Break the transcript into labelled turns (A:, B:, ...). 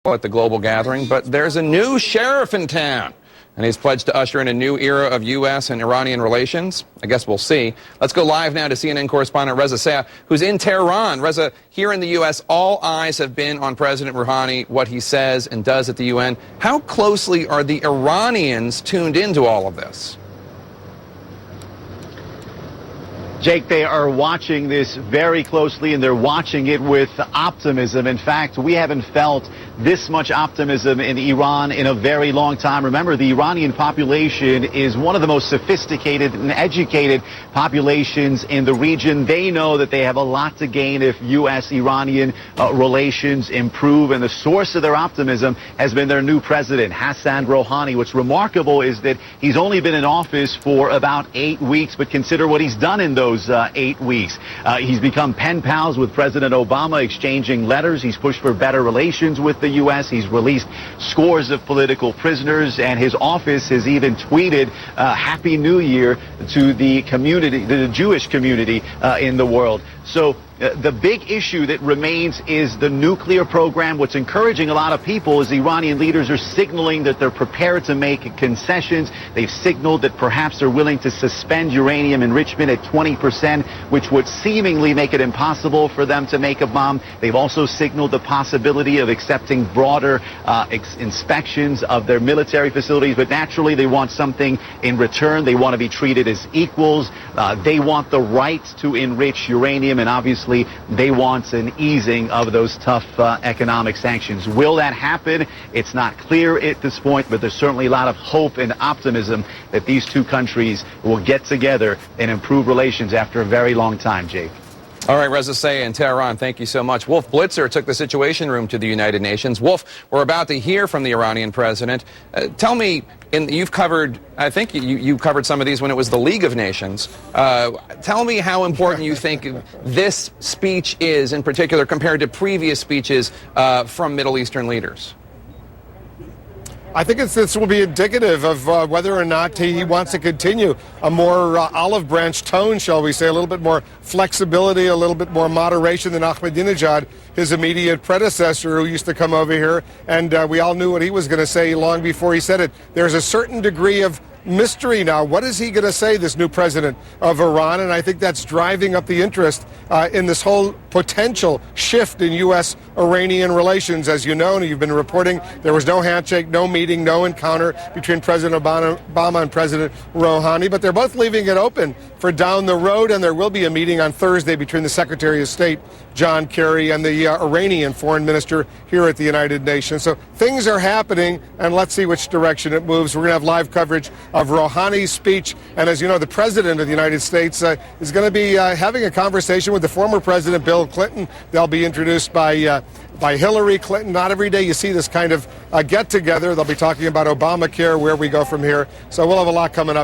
A: at the global gathering, but there's a new sheriff in town, and he's pledged to usher in a new era of U.S. and Iranian relations. I guess we'll see. Let's go live now to CNN correspondent Reza Sayah, who's in Tehran. Reza, here in the U.S., all eyes have been on President Rouhani, what he says and does at the UN. How closely are the Iranians tuned into all of this?
B: Jake, they are watching this very closely, and they're watching it with optimism. In fact, we haven't felt this much optimism in Iran in a very long time. Remember, the Iranian population is one of the most sophisticated and educated populations in the region. They know that they have a lot to gain if U.S.-Iranian relations improve, and the source of their optimism has been their new president, Hassan Rouhani. What's remarkable is that he's only been in office for about 8 weeks, but consider what he's done in those 8 weeks. He's become pen pals with President Obama, exchanging letters. He's pushed for better relations with the U.S. He's released scores of political prisoners, and his office has even tweeted Happy New Year to the community, the Jewish community in the world. So the big issue that remains is the nuclear program. What's encouraging a lot of people is the Iranian leaders are signaling that they're prepared to make concessions. They've signaled that perhaps they're willing to suspend uranium enrichment at 20%, which would seemingly make it impossible for them to make a bomb. They've also signaled the possibility of accepting broader inspections of their military facilities, but naturally they want something in return. They want to be treated as equals. They want the right to enrich uranium, and obviously they want an easing of those tough economic sanctions. Will that happen? It's not clear at this point, but there's certainly a lot of hope and optimism that these two countries will get together and improve relations after a very long time, Jake.
A: All right, Reza Sayah in Tehran, thank you so much. Wolf Blitzer took the Situation Room to the United Nations. Wolf, we're about to hear from the Iranian president. Tell me, you've covered, I think you covered some of these when it was the League of Nations. Tell me how important you think this speech is, in particular, compared to previous speeches from Middle Eastern leaders.
C: I think this will be indicative of whether or not he wants to continue a more olive branch tone, shall we say, a little bit more flexibility, a little bit more moderation than Ahmadinejad, his immediate predecessor, who used to come over here, and we all knew what he was going to say long before he said it. There's a certain degree of mystery now. What is he going to say, this new president of Iran? And I think that's driving up the interest in this whole potential shift in U.S.-Iranian relations. As you know, and you've been reporting, there was no handshake, no meeting, no encounter between President Obama and President Rouhani, but they're both leaving it open for down the road, and there will be a meeting on Thursday between the Secretary of State, John Kerry, and the Iranian foreign minister here at the United Nations. So things are happening, and let's see which direction it moves. We're going to have live coverage of Rouhani's speech, and as you know, the President of the United States is going to be having a conversation with the former President Bill Clinton. They'll be introduced by Hillary Clinton. Not every day you see this kind of get-together. They'll be talking about Obamacare, where we go from here. So we'll have a lot coming up.